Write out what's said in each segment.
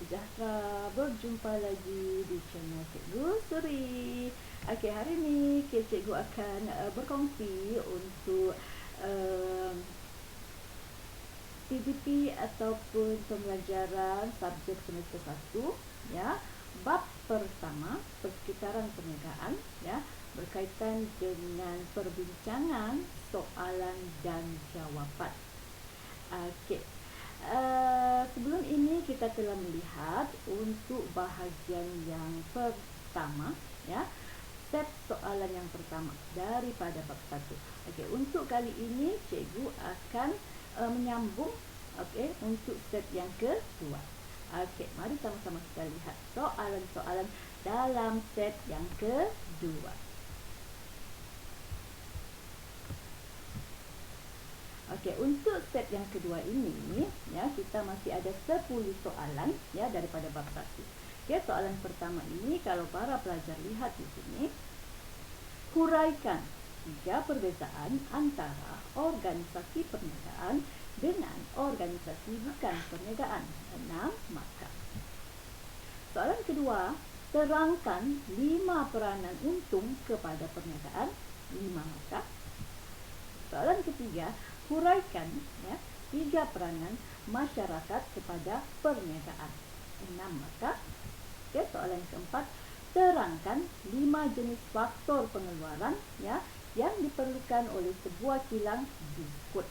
sejahtera, berjumpa lagi di channel Cikgu Suri. Okey, hari ni Cikgu akan berkongsi untuk PDP ataupun pembelajaran subjek semester 1, ya. Bab pertama, persekitaran perniagaan, ya, berkaitan dengan perbincangan, soalan dan jawapan. Okey. Sebelum ini kita telah melihat untuk bahagian yang pertama, ya, set soalan yang pertama daripada bab 1. Okey, untuk kali ini cikgu akan menyambung, okey, untuk set yang kedua. Okey, mari sama-sama kita lihat soalan-soalan dalam set yang kedua. Okey, untuk set yang kedua ini, ya, kita masih ada 10 soalan, ya, daripada bab 1. Okey, soalan pertama ini kalau para pelajar lihat di sini, huraikan 3 perbezaan antara organisasi perniagaan dengan organisasi bukan perniagaan. 6 markah. Soalan kedua, terangkan 5 peranan untung kepada perniagaan. 5 markah. Soalan ketiga, huraikan, ya, 3 peranan masyarakat kepada perniagaan. 6 markah. Okay, soalan keempat, terangkan 5 jenis faktor pengeluaran, ya, yang diperlukan oleh sebuah kilang biskut.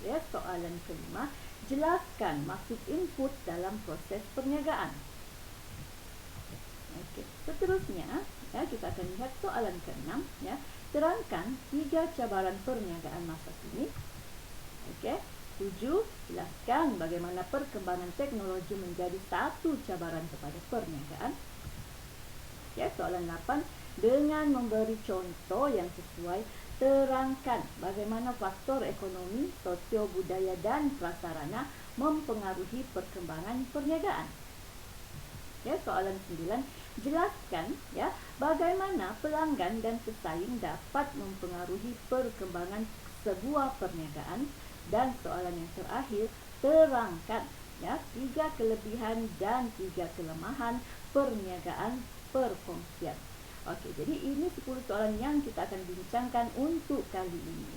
Ya, soalan kelima, jelaskan maksud input dalam proses perniagaan. Okey, seterusnya, ya, kita akan lihat soalan ke-6, ya. Terangkan 3 cabaran perniagaan masa kini. Okey. 7. Jelaskan bagaimana perkembangan teknologi menjadi satu cabaran kepada perniagaan. Okey, soalan 8. Dengan memberi contoh yang sesuai, terangkan bagaimana faktor ekonomi, sosio budaya dan prasarana mempengaruhi perkembangan perniagaan. Ya, soalan 9, jelaskan, ya, bagaimana pelanggan dan pesaing dapat mempengaruhi perkembangan sebuah perniagaan. Dan soalan yang terakhir, terangkan, ya, 3 kelebihan dan 3 kelemahan perniagaan perkongsian. Okey, jadi ini 10 soalan yang kita akan bincangkan untuk kali ini.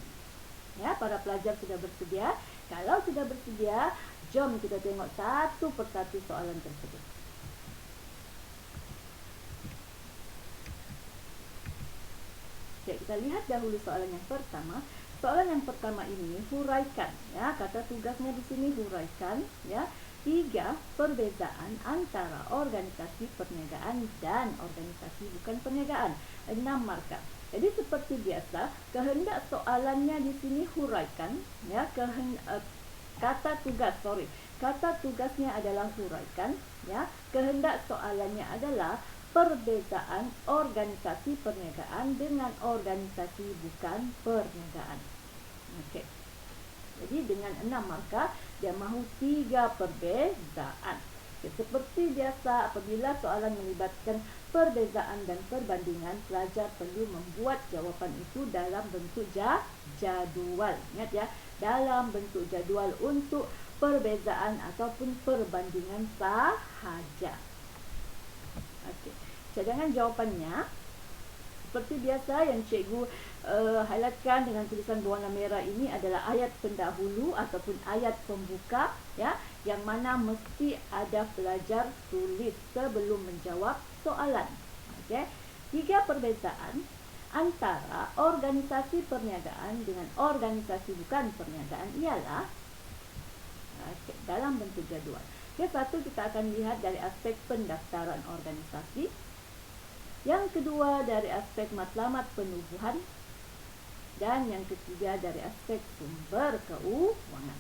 Ya, para pelajar sudah bersedia? Kalau sudah bersedia, jom kita tengok satu persatu soalan tersebut. Okey, kita lihat dahulu soalan yang pertama. Soalan yang pertama ini huraikan, ya, kata tugasnya di sini huraikan, ya, 3 perbezaan antara organisasi perniagaan dan organisasi bukan perniagaan. 6 markah. Jadi seperti biasa, kehendak soalannya di sini huraikan, ya, kata tugasnya adalah huraikan, ya. Kehendak soalannya adalah perbezaan organisasi perniagaan dengan organisasi bukan perniagaan. Okey. Jadi dengan 6 markah, dia mahu 3 perbezaan. Okay, seperti biasa, apabila soalan melibatkan perbezaan dan perbandingan, pelajar perlu membuat jawapan itu dalam bentuk jadual. Ingat, ya, dalam bentuk jadual untuk perbezaan ataupun perbandingan sahaja. Okey. Cadangan jawapannya seperti biasa yang cikgu highlightkan dengan tulisan berwarna merah ini adalah ayat pendahulu ataupun ayat pembuka, ya, yang mana mesti ada pelajar tulis sebelum menjawab soalan. Okey. 3 perbezaan antara organisasi perniagaan dengan organisasi bukan perniagaan ialah, okay, dalam bentuk jadual. Okay, satu, kita akan lihat dari aspek pendaftaran organisasi. Yang kedua dari aspek matlamat penubuhan. Dan yang ketiga dari aspek sumber keuangan.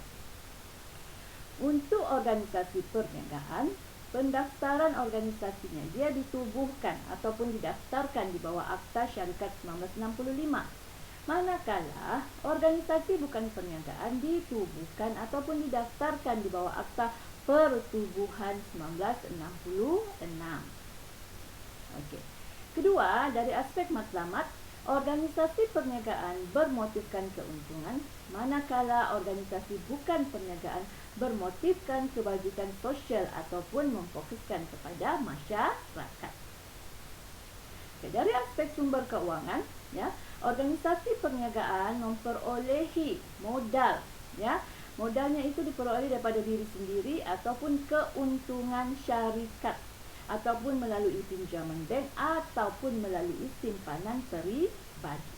Untuk organisasi perniagaan, pendaftaran organisasinya dia ditubuhkan ataupun didaftarkan di bawah Akta Syarikat 1965. Manakala organisasi bukan perniagaan ditubuhkan ataupun didaftarkan di bawah Akta Pertubuhan 1966. Okey. Kedua, dari aspek matlamat, Organisasi perniagaan bermotifkan keuntungan, manakala organisasi bukan perniagaan bermotifkan kebajikan sosial ataupun memfokuskan kepada masyarakat. Okay, dari aspek sumber keuangan, ya, organisasi perniagaan memperolehi modal, ya. Modalnya itu diperoleh daripada diri sendiri ataupun keuntungan syarikat ataupun melalui pinjaman bank ataupun melalui simpanan peribadi.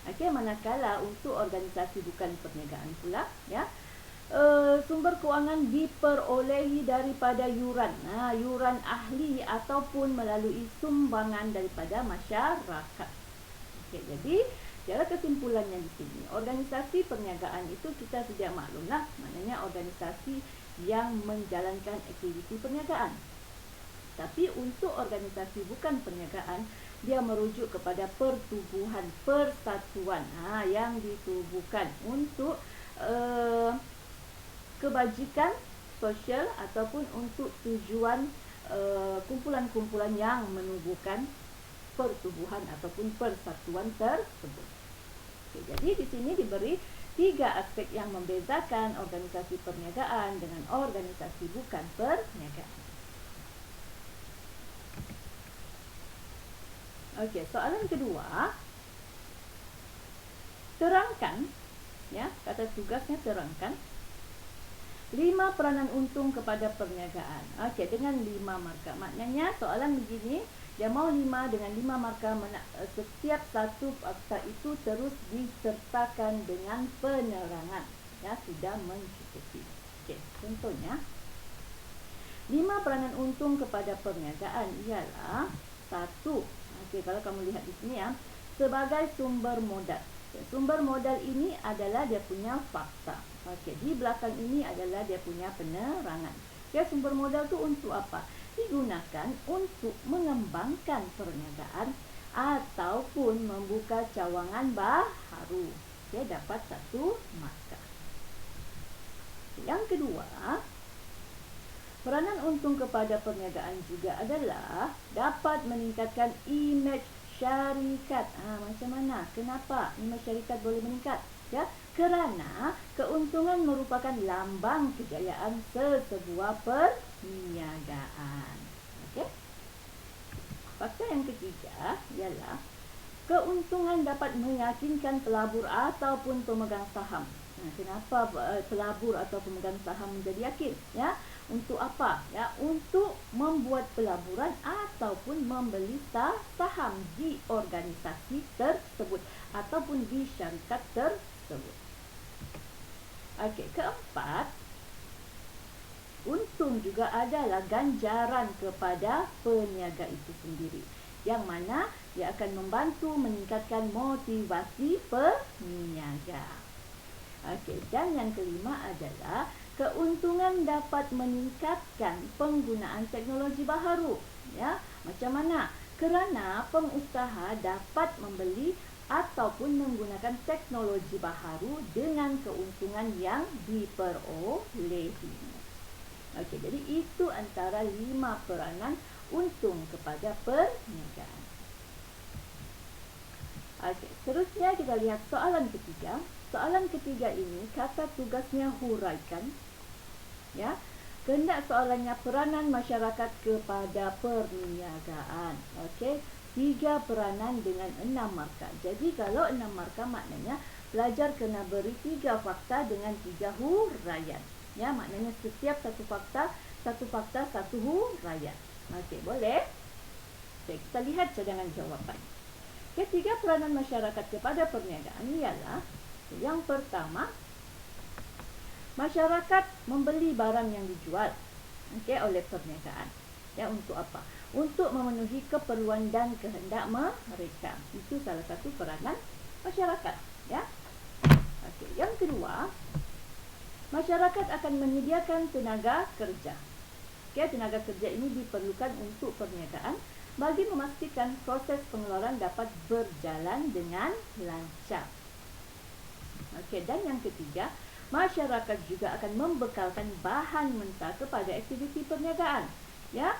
Okey, manakala untuk organisasi bukan perniagaan pula, ya, sumber kewangan diperolehi daripada yuran, yuran ahli ataupun melalui sumbangan daripada masyarakat. Okey, jadi secara kesimpulannya di sini, organisasi perniagaan itu kita sedia maklumlah, maknanya organisasi yang menjalankan aktiviti perniagaan. Tapi untuk organisasi bukan perniagaan, dia merujuk kepada pertubuhan, persatuan yang ditubuhkan untuk kebajikan sosial ataupun untuk tujuan kumpulan-kumpulan yang menubuhkan pertubuhan ataupun persatuan tersebut. Okay, jadi di sini diberi 3 aspek yang membezakan organisasi perniagaan dengan organisasi bukan perniagaan. Okey, soalan kedua. Terangkan, ya, kata tugasnya terangkan 5 peranan untung kepada perniagaan. Okey, dengan 5 markah. Maknanya soalan begini, dia mau 5 dengan 5 markah, setiap satu fakta itu terus disertakan dengan penerangan. Ya, sudah mencukupi. Okey, contohnya 5 peranan untung kepada perniagaan ialah 1. Okey, kalau kamu lihat di sini, ya, sebagai sumber modal. Sumber modal ini adalah dia punya fakta. Okey, di belakang ini adalah dia punya penerangan. Ya, sumber modal tu untuk apa? Digunakan untuk mengembangkan perniagaan ataupun membuka cawangan baharu. Okey, dapat 1 markah. Yang kedua, peranan untung kepada perniagaan juga adalah dapat meningkatkan imej syarikat. Macam mana? Kenapa imej syarikat boleh meningkat? Ya, kerana keuntungan merupakan lambang kejayaan sesebuah perniagaan. Okey. Fakta yang ketiga ialah keuntungan dapat meyakinkan pelabur ataupun pemegang saham. Kenapa pelabur atau pemegang saham menjadi yakin? Ya, untuk apa? Ya, untuk membuat pelaburan ataupun membeli saham di organisasi tersebut ataupun di syarikat tersebut. Okey, keempat, untung juga adalah ganjaran kepada peniaga itu sendiri, yang mana dia akan membantu meningkatkan motivasi peniaga. Okey, dan yang kelima adalah keuntungan dapat meningkatkan penggunaan teknologi baharu. Ya, macam mana? Kerana pengusaha dapat membeli ataupun menggunakan teknologi baharu dengan keuntungan yang diperolehi. Okey, jadi itu antara 5 peranan untung kepada perniagaan. Okey, seterusnya kita lihat soalan ketiga. Soalan ketiga ini kata tugasnya huraikan. Ya, kehendak soalannya peranan masyarakat kepada perniagaan. Okey, 3 peranan dengan 6 markah. Jadi kalau 6 markah maknanya pelajar kena beri 3 fakta dengan 3 huraian. Ya, maknanya setiap satu fakta, satu huraian. Okey, boleh? Okey, kita lihat cadangan jawapan. Ketiga peranan masyarakat kepada perniagaan ialah yang pertama, masyarakat membeli barang yang dijual oleh perniagaan. Ya, untuk apa? Untuk memenuhi keperluan dan kehendak mereka. Itu salah satu peranan masyarakat. Ya. Okey, yang kedua, masyarakat akan menyediakan tenaga kerja. Okey, tenaga kerja ini diperlukan untuk perniagaan bagi memastikan proses pengeluaran dapat berjalan dengan lancar. Okey, dan yang ketiga, masyarakat juga akan membekalkan bahan mentah kepada aktiviti perniagaan. Ya,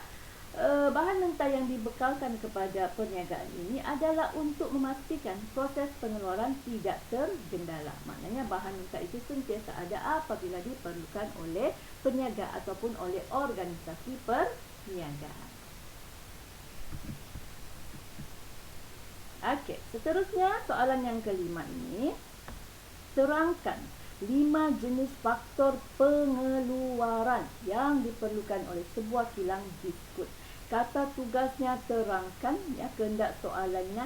Bahan mentah yang dibekalkan kepada perniagaan ini adalah untuk memastikan proses pengeluaran tidak tergendala. Maknanya bahan mentah itu sentiasa ada apabila diperlukan oleh peniaga ataupun oleh organisasi perniagaan. Okey, seterusnya soalan yang kelima ini, terangkan 5 jenis faktor pengeluaran yang diperlukan oleh sebuah kilang biskut. Kata tugasnya terangkan, ya, kehendak soalannya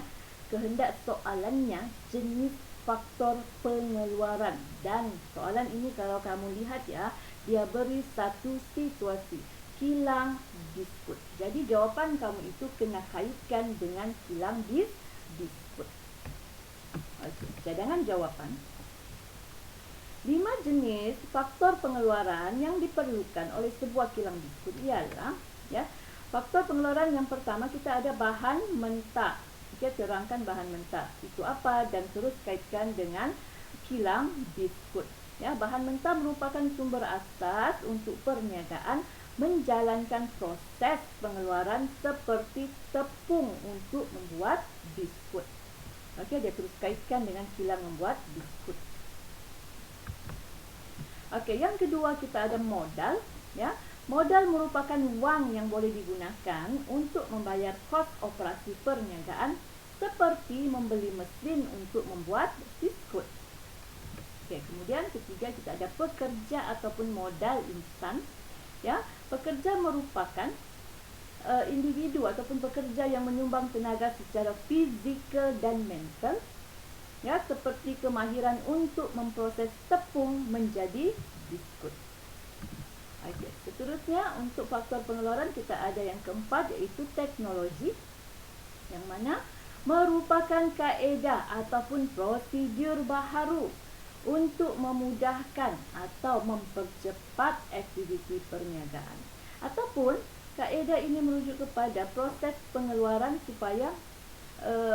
jenis faktor pengeluaran. Dan soalan ini kalau kamu lihat, ya, dia beri satu situasi, kilang biskut. Jadi jawapan kamu itu kena kaitkan dengan kilang biskut. Okey, cadangan jawapan. 5 jenis faktor pengeluaran yang diperlukan oleh sebuah kilang biskut ialah, ya, faktor pengeluaran yang pertama kita ada bahan mentah. Kita terangkan bahan mentah itu apa dan terus kaitkan dengan kilang biskut. Ya, bahan mentah merupakan sumber asas untuk perniagaan menjalankan proses pengeluaran seperti tepung untuk membuat biskut. Okey, dia terus kaitkan dengan kilang membuat biskut. Okey, yang kedua kita ada modal, ya. Modal merupakan wang yang boleh digunakan untuk membayar kos operasi perniagaan seperti membeli mesin untuk membuat biskut. Okey, kemudian ketiga kita ada pekerja ataupun modal insan, ya. Pekerja merupakan individu ataupun pekerja yang menyumbang tenaga secara fizikal dan mental, ya, seperti kemahiran untuk memproses tepung menjadi biskut. Okey, seterusnya untuk faktor pengeluaran kita ada yang keempat iaitu teknologi, yang mana merupakan kaedah ataupun prosedur baharu untuk memudahkan atau mempercepat aktiviti perniagaan. Ataupun kaedah ini merujuk kepada proses pengeluaran supaya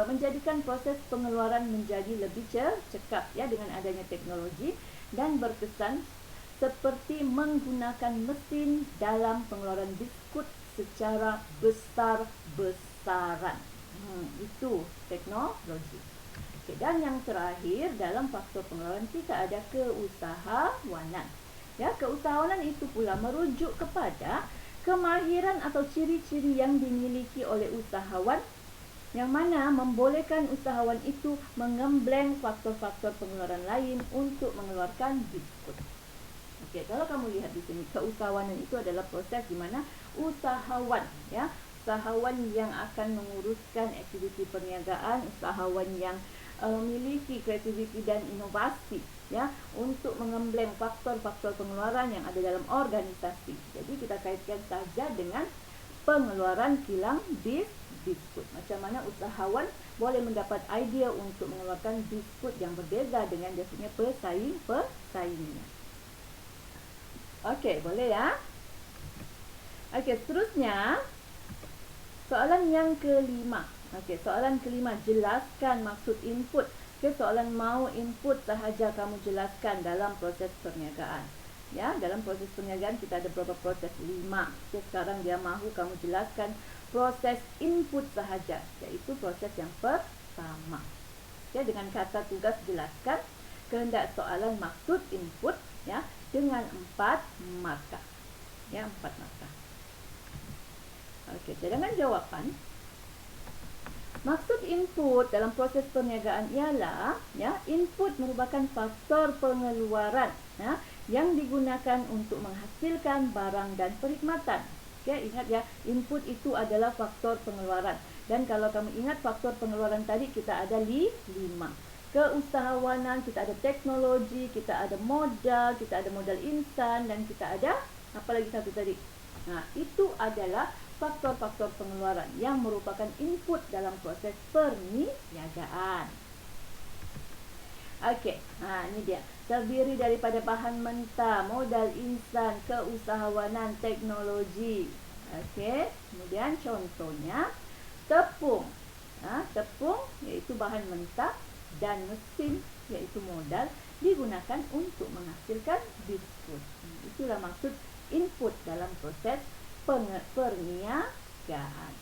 menjadikan proses pengeluaran menjadi lebih cekap, ya, dengan adanya teknologi dan berkesan seperti menggunakan mesin dalam pengeluaran biskut secara besar-besaran. Itu teknologi. Okay, dan yang terakhir dalam faktor pengeluaran kita ada keusahawanan. Ya, keusahawanan itu pula merujuk kepada kemahiran atau ciri-ciri yang dimiliki oleh usahawan yang mana membolehkan usahawan itu mengembleng faktor-faktor pengeluaran lain untuk mengeluarkan biskut. Okey, kalau kamu lihat di sini, keusahawanan itu adalah proses di mana usahawan, ya, usahawan yang akan menguruskan aktiviti perniagaan, usahawan yang memiliki kreativiti dan inovasi, ya, untuk mengembleng faktor-faktor pengeluaran yang ada dalam organisasi. Jadi kita kaitkan saja dengan pengeluaran kilang biskut. Macam mana usahawan boleh mendapat idea untuk mengeluarkan biskut yang berbeza dengan dia punya pesaingnya. Okey, boleh, ya? Okey, seterusnya soalan yang kelima. Okey, soalan kelima, jelaskan maksud input. Okey, soalan mau input sahaja kamu jelaskan dalam proses perniagaan. Ya, dalam proses perniagaan kita ada beberapa proses, 5. Okay, sekarang dia mahu kamu jelaskan proses input sahaja, iaitu proses yang pertama. Okay, dengan kata tugas jelaskan kehendak soalan maksud input, ya, dengan 4 markah. Ya, 4 markah. Okey, cadangan jawapan. Maksud input dalam proses perniagaan ialah, ya, input merupakan faktor pengeluaran, ya, yang digunakan untuk menghasilkan barang dan perkhidmatan. Okey, ingat, ya, input itu adalah faktor pengeluaran. Dan kalau kamu ingat faktor pengeluaran tadi kita ada 5. Keusahawanan, kita ada teknologi, kita ada modal insan dan kita ada apa lagi satu tadi? Nah, itu adalah faktor-faktor pengeluaran yang merupakan input dalam proses perniagaan. Okey, ini dia. Terdiri daripada bahan mentah, modal insan, keusahawanan, teknologi. Okey, kemudian contohnya tepung. Tepung iaitu bahan mentah dan mesin iaitu modal digunakan untuk menghasilkan biskut. Itulah maksud input dalam proses perniagaan. perniagaan.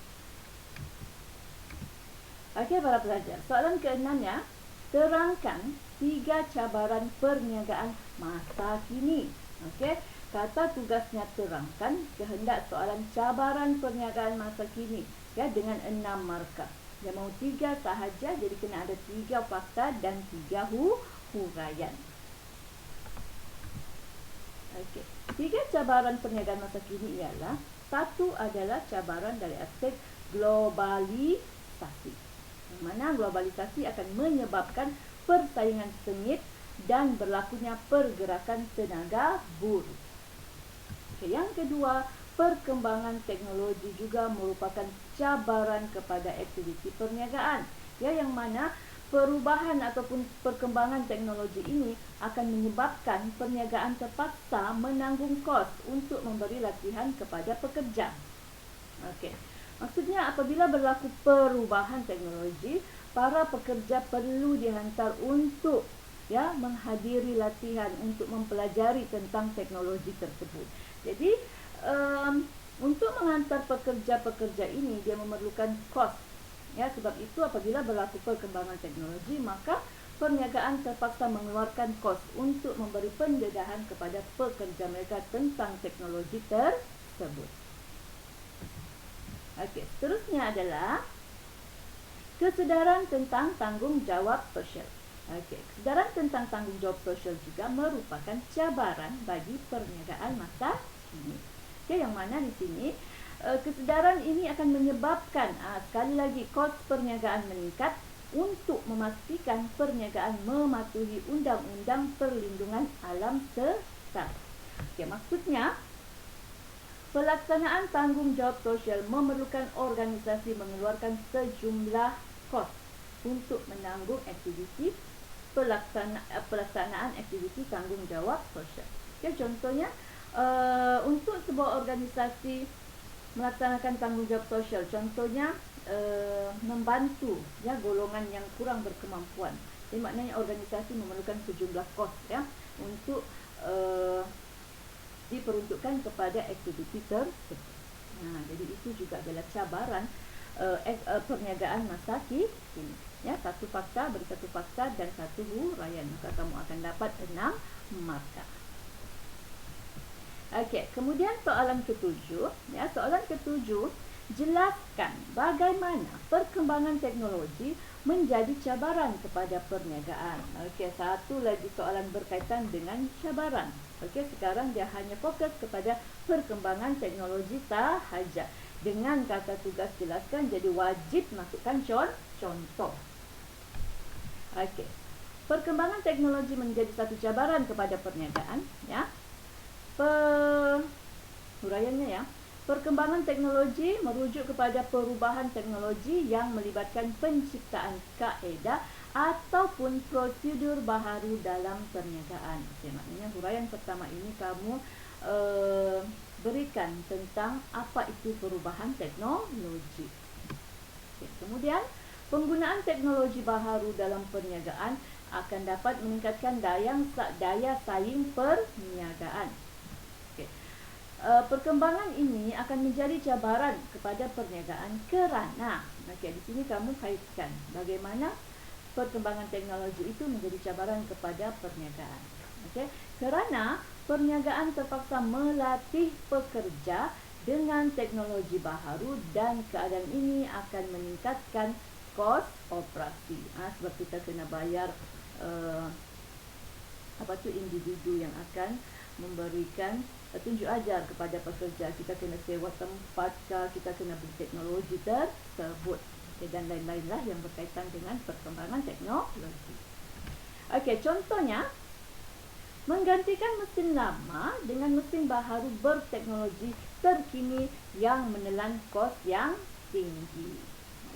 Okey para pelajar, soalan ke-6-nya, terangkan 3 cabaran perniagaan masa kini. Okey, kata tugasnya terangkan kehendak soalan cabaran perniagaan masa kini ya dengan 6 markah. Dia mahu 3 sahaja, jadi kena ada 3 fakta dan 3 huraian. Okey, 3 cabaran perniagaan masa kini ialah, satu adalah cabaran dari aspek globalisasi. Yang mana globalisasi akan menyebabkan persaingan sengit dan berlakunya pergerakan tenaga buruh. Okay, yang kedua, perkembangan teknologi juga merupakan cabaran kepada aktiviti perniagaan. Ya, yang mana perubahan ataupun perkembangan teknologi ini akan menyebabkan perniagaan terpaksa menanggung kos untuk memberi latihan kepada pekerja. Okey. Maksudnya apabila berlaku perubahan teknologi, para pekerja perlu dihantar untuk menghadiri latihan untuk mempelajari tentang teknologi tersebut. Jadi untuk menghantar pekerja-pekerja ini dia memerlukan kos. Ya, sebab itu apabila berlaku perkembangan teknologi, maka perniagaan terpaksa mengeluarkan kos untuk memberi pendedahan kepada pekerja mereka tentang teknologi tersebut. Okey, seterusnya adalah kesedaran tentang tanggungjawab sosial. Okey, kesedaran tentang tanggungjawab sosial juga merupakan cabaran bagi perniagaan masa kini. Okey, yang mana di sini kesedaran ini akan menyebabkan sekali lagi kos perniagaan meningkat untuk memastikan perniagaan mematuhi Undang-Undang Perlindungan Alam Sekitar. Okey, maksudnya pelaksanaan tanggungjawab sosial memerlukan organisasi mengeluarkan sejumlah kos untuk menanggung aktiviti pelaksanaan aktiviti tanggungjawab sosial. Okay, contohnya untuk sebuah organisasi melaksanakan tanggungjawab sosial, contohnya membantu golongan yang kurang berkemampuan. Jadi maknanya organisasi memerlukan sejumlah kos untuk diperuntukkan kepada aktiviti tersebut. Jadi itu juga adalah cabaran perniagaan masa kini. Ya, satu fakta beri satu fakta dan satu huraian, maka kamu akan dapat 6 markah. Okey, kemudian soalan ke-7, soalan ke-7, jelaskan bagaimana perkembangan teknologi menjadi cabaran kepada perniagaan. Okey, satu lagi soalan berkaitan dengan cabaran. Okey, sekarang dia hanya fokus kepada perkembangan teknologi sahaja. Dengan kata tugas jelaskan, jadi wajib masukkan contoh. Okey, perkembangan teknologi menjadi satu cabaran kepada perniagaan. Huraiannya perkembangan teknologi merujuk kepada perubahan teknologi yang melibatkan penciptaan kaedah ataupun prosedur baharu dalam perniagaan. Okay, maknanya huraian pertama ini kamu berikan tentang apa itu perubahan teknologi. Okay, kemudian penggunaan teknologi baharu dalam perniagaan akan dapat meningkatkan daya saing perniagaan. Perkembangan ini akan menjadi cabaran kepada perniagaan kerana di sini kamu kaitkan bagaimana perkembangan teknologi itu menjadi cabaran kepada perniagaan. Kerana perniagaan terpaksa melatih pekerja dengan teknologi baharu dan keadaan ini akan meningkatkan kos operasi. Sebab kita kena bayar individu yang akan memberikan tunjuk ajar kepada pekerja. Kita kena sewa tempat, kita kena beli teknologi tersebut, dan lain-lain lah yang berkaitan dengan perkembangan teknologi. Okey, contohnya menggantikan mesin lama dengan mesin baharu berteknologi terkini yang menelan kos yang tinggi.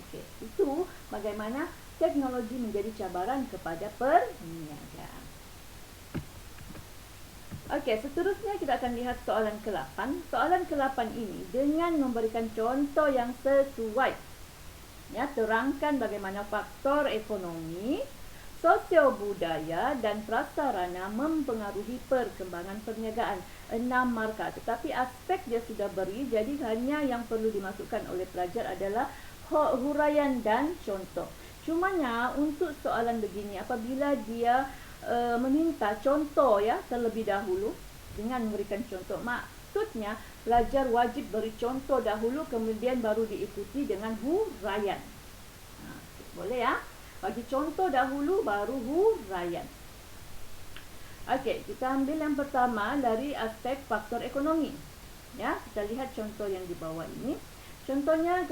Okey, itu bagaimana teknologi menjadi cabaran kepada perniagaan. Okey, seterusnya kita akan lihat soalan ke-8. Soalan ke-8 ini dengan memberikan contoh yang sesuai. Terangkan bagaimana faktor ekonomi, Sosio-budaya dan prasarana mempengaruhi perkembangan perniagaan. 6 markah. Tetapi aspek dia sudah beri, jadi hanya yang perlu dimasukkan oleh pelajar adalah huraian dan contoh. Cumanya untuk soalan begini, apabila dia meminta contoh ya terlebih dahulu dengan memberikan contoh, maksudnya pelajar wajib beri contoh dahulu, kemudian baru diikuti dengan huraian. Boleh ya? Bagi contoh dahulu, baru huraian. Okey, kita ambil yang pertama dari aspek faktor ekonomi. Ya, kita lihat contoh yang di bawah ini. Contohnya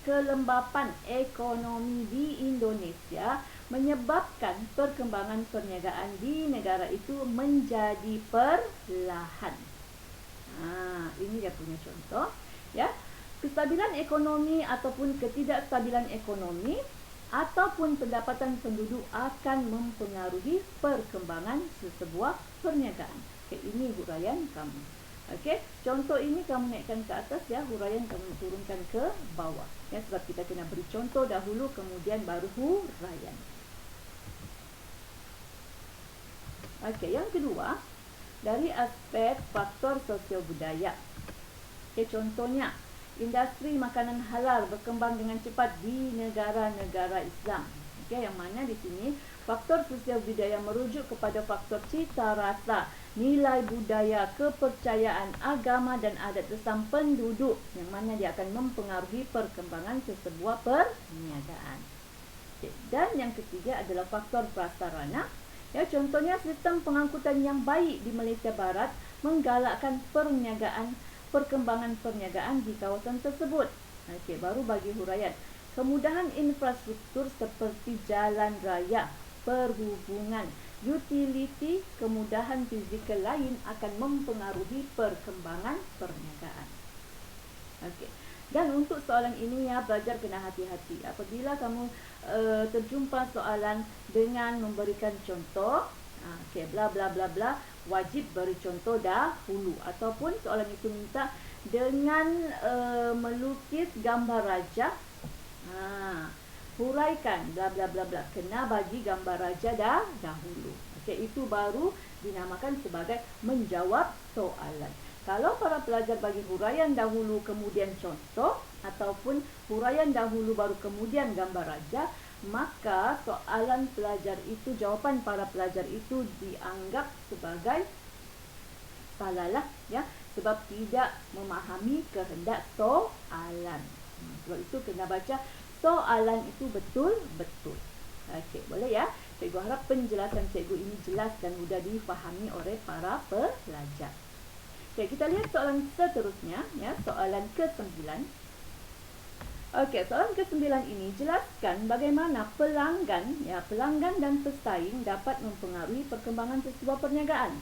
kelembapan ekonomi di Indonesia menyebabkan perkembangan perniagaan di negara itu menjadi perlahan. Ini dia punya contoh. Ya, kestabilan ekonomi ataupun ketidakstabilan ekonomi ataupun pendapatan penduduk akan mempengaruhi perkembangan sesebuah perniagaan. Okey, ini huraian kamu. Okey, contoh ini kamu naikkan ke atas ya, huraian kamu turunkan ke bawah. Ya, sebab kita kena beri contoh dahulu, kemudian baru huraian. Okey, yang kedua, dari aspek faktor sosial budaya. Okey, contohnya industri makanan halal berkembang dengan cepat di negara-negara Islam. Okey, yang mana di sini faktor sosial budaya merujuk kepada faktor cita rasa, nilai budaya, kepercayaan, agama dan adat resam penduduk, yang mana dia akan mempengaruhi perkembangan sesebuah perniagaan. Okey, dan yang ketiga adalah faktor prasarana. Ya, contohnya sistem pengangkutan yang baik di Malaysia Barat menggalakkan perkembangan perniagaan di kawasan tersebut. Okey, baru bagi huraian. Kemudahan infrastruktur seperti jalan raya, perhubungan, utility, kemudahan fizikal lain akan mempengaruhi perkembangan perniagaan. Okey. Dan untuk soalan ini ya, pelajar kena hati-hati. Apabila kamu terjumpa soalan dengan memberikan contoh, okey, bla bla bla bla, wajib beri contoh dahulu. Ataupun soalan itu minta dengan melukis gambar raja, huraikan bla bla bla bla, kena bagi gambar raja dahulu. Okey, itu baru dinamakan sebagai menjawab soalan. Kalau para pelajar bagi huraian dahulu kemudian contoh, ataupun huraian dahulu baru kemudian gambar raja, maka soalan pelajar itu, jawapan para pelajar itu dianggap sebagai salahlah ya, sebab tidak memahami kehendak soalan. Sebab itu kena baca soalan itu betul-betul. Okey, boleh ya? Cikgu harap penjelasan cikgu ini jelas dan mudah difahami oleh para pelajar. Okey, kita lihat soalan seterusnya ya, soalan ke-9. Okey, soalan ke-9 ini jelaskan bagaimana pelanggan dan pesaing dapat mempengaruhi perkembangan sebuah perniagaan.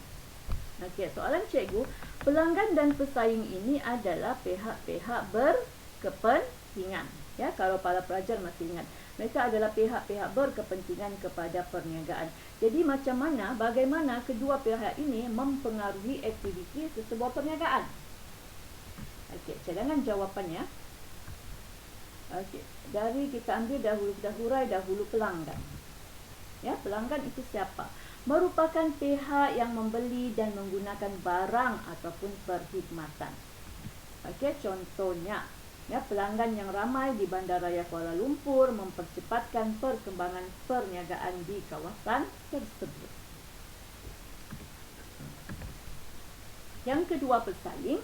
Okey, soalan cikgu, pelanggan dan pesaing ini adalah pihak-pihak berkepentingan. Ya, kalau para pelajar masih ingat, mereka adalah pihak-pihak berkepentingan kepada perniagaan. Jadi bagaimana kedua pihak ini mempengaruhi aktiviti sesebuah perniagaan? Okey, cadangan jawapannya. Okey, dari kita ambil dahulu, kita hurai dahulu pelanggan. Ya, pelanggan itu siapa? Merupakan pihak yang membeli dan menggunakan barang ataupun perkhidmatan. Okey, contohnya ya, pelanggan yang ramai di Bandaraya Kuala Lumpur mempercepatkan perkembangan perniagaan di kawasan tersebut. Yang kedua, pesaing.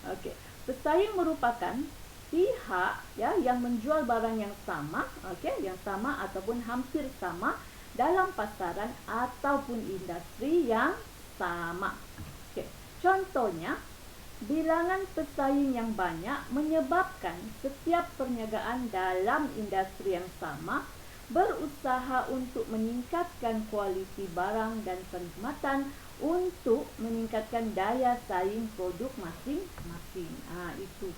Okey, pesaing merupakan pihak ya yang menjual barang yang sama, okey, yang sama ataupun hampir sama dalam pasaran ataupun industri yang sama. Okey, contohnya bilangan pesaing yang banyak menyebabkan setiap perniagaan dalam industri yang sama berusaha untuk meningkatkan kualiti barang dan perkhidmatan untuk meningkatkan daya saing produk masing-masing. Itu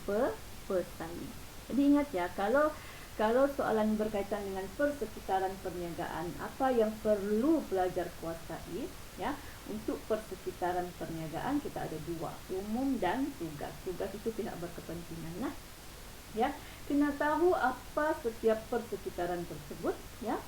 pesaing. Jadi ingat ya, kalau soalan berkaitan dengan persekitaran perniagaan, apa yang perlu pelajar kuasai ya? Untuk persekitaran perniagaan kita ada dua, umum dan tugas. Tugas itu pihak berkepentingan lah. Ya, kena tahu apa setiap persekitaran tersebut ya.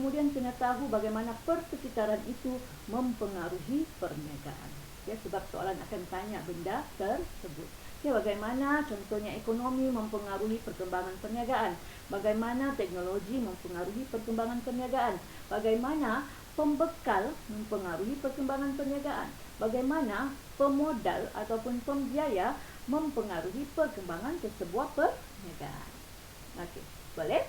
Kemudian kena tahu bagaimana persekitaran itu mempengaruhi perniagaan. Ya, sebab soalan akan tanya benda tersebut. Ya, bagaimana contohnya ekonomi mempengaruhi perkembangan perniagaan? Bagaimana teknologi mempengaruhi perkembangan perniagaan? Bagaimana pembekal mempengaruhi perkembangan perniagaan? Bagaimana pemodal ataupun pembiaya mempengaruhi perkembangan sesebuah perniagaan? Okey, boleh?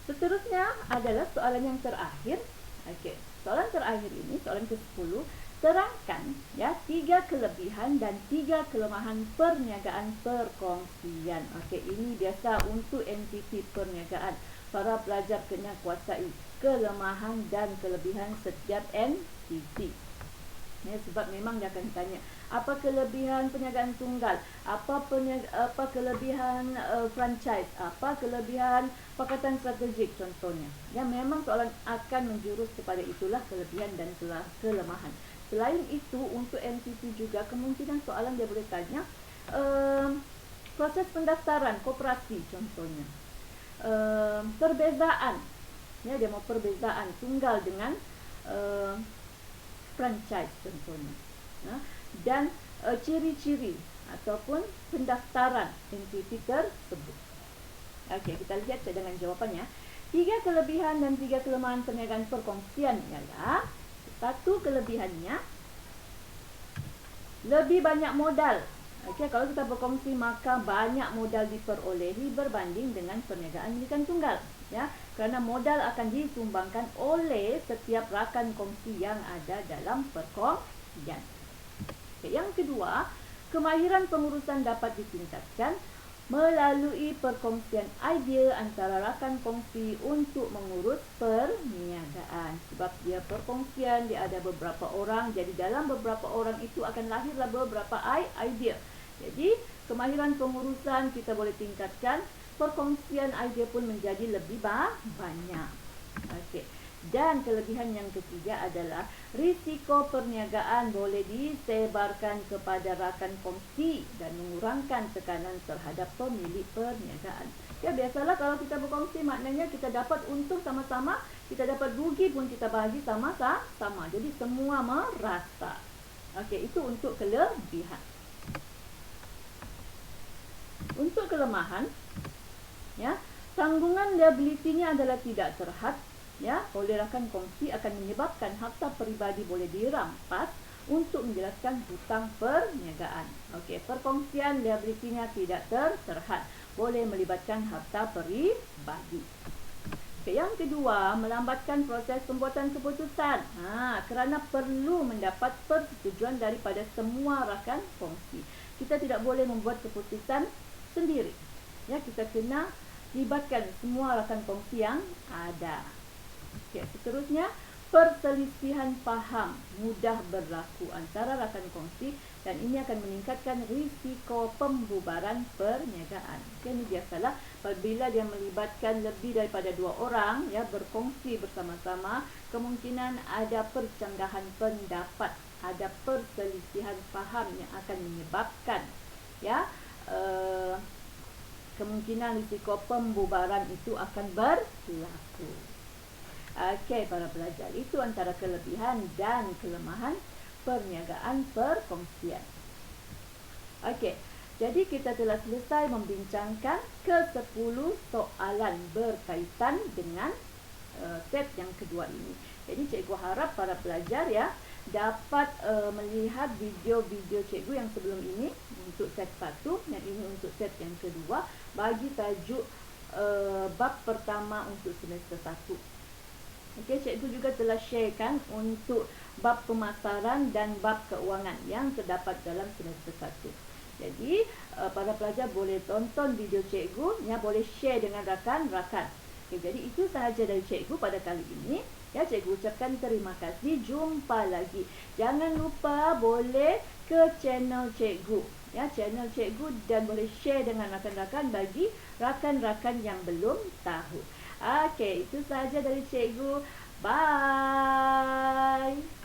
Seterusnya adalah soalan yang terakhir. Okey, soalan terakhir ini, soalan ke-10. Terangkan ya 3 kelebihan dan 3 kelemahan perniagaan perkongsian. Okey, ini biasa untuk NTP perniagaan. Para pelajar kena kuasai kelemahan dan kelebihan setiap NTP. Ya, sebab memang dia akan tanya apa kelebihan perniagaan tunggal, apa kelebihan franchise, apa kelebihan pakatan strategik contohnya. Ya, memang soalan akan menjurus kepada itulah kelebihan dan kelemahan. Selain itu, untuk MCQ juga kemungkinan soalan dia boleh tanya proses pendaftaran koperasi contohnya. Perbezaan, ya, dia mau perbezaan tunggal dengan franchise contohnya. Dan ciri-ciri ataupun pendaftaran MCQ tersebut. Okey, kita lihat cadangan jawapannya. 3 kelebihan dan 3 kelemahan perniagaan perkongsian ialah: satu kelebihannya, lebih banyak modal. Okey, kalau kita berkongsi maka banyak modal diperolehi berbanding dengan perniagaan milikan tunggal. Ya, kerana modal akan disumbangkan oleh setiap rakan kongsi yang ada dalam perkongsian. Okay, yang kedua, kemahiran pengurusan dapat ditingkatkan melalui perkongsian idea antara rakan kongsi untuk mengurus perniagaan. Sebab dia perkongsian, dia ada beberapa orang, jadi dalam beberapa orang itu akan lahirlah beberapa idea. Jadi kemahiran pengurusan kita boleh tingkatkan, perkongsian idea pun menjadi lebih banyak. Okey. Dan kelebihan yang ketiga adalah risiko perniagaan boleh disebarkan kepada rakan kongsi dan mengurangkan tekanan terhadap pemilik perniagaan. Ya, biasalah kalau kita berkongsi maknanya kita dapat untung sama-sama, kita dapat rugi pun kita bahagi sama-sama. Jadi semua merata. Okey, itu untuk kelebihan. Untuk kelemahan, ya, tanggungan liability-nya adalah tidak terhad, ya, oleh rakan kongsi akan menyebabkan harta peribadi boleh dirampas untuk menjelaskan hutang perniagaan. Okey, perkongsian liability-nya tidak terhad, boleh melibatkan harta peribadi. Okey, yang kedua, melambatkan proses pembuatan keputusan. Kerana perlu mendapat persetujuan daripada semua rakan kongsi. Kita tidak boleh membuat keputusan sendiri. Ya, kita kena libatkan semua rakan kongsi yang ada. Okay, seterusnya, perselisihan faham mudah berlaku antara rakan kongsi dan ini akan meningkatkan risiko pembubaran perniagaan. Okay, ini biasalah apabila dia melibatkan lebih daripada 2 orang, ya, berkongsi bersama-sama, kemungkinan ada percanggahan pendapat, ada perselisihan faham yang akan menyebabkan, ya, kemungkinan risiko pembubaran itu akan berlaku. Okey, para pelajar, itu antara kelebihan dan kelemahan perniagaan perkongsian. Okey, jadi kita telah selesai membincangkan ke-10 soalan berkaitan dengan set yang kedua ini. Jadi cikgu harap para pelajar, ya, dapat melihat video-video cikgu yang sebelum ini untuk set 1 dan ini untuk set yang kedua bagi tajuk bab pertama untuk semester 1. Okey, cikgu juga telah sharekan untuk bab pemasaran dan bab keuangan yang terdapat dalam semester 1. Jadi, para pelajar boleh tonton video cikgu, ya, boleh share dengan rakan-rakan. Okay, jadi itu sahaja dari cikgu pada kali ini. Ya, cikgu ucapkan terima kasih. Jumpa lagi. Jangan lupa boleh ke channel cikgu, ya, channel cikgu, dan boleh share dengan rakan-rakan bagi rakan-rakan yang belum tahu. Okey, itu sahaja dari cikgu. Bye.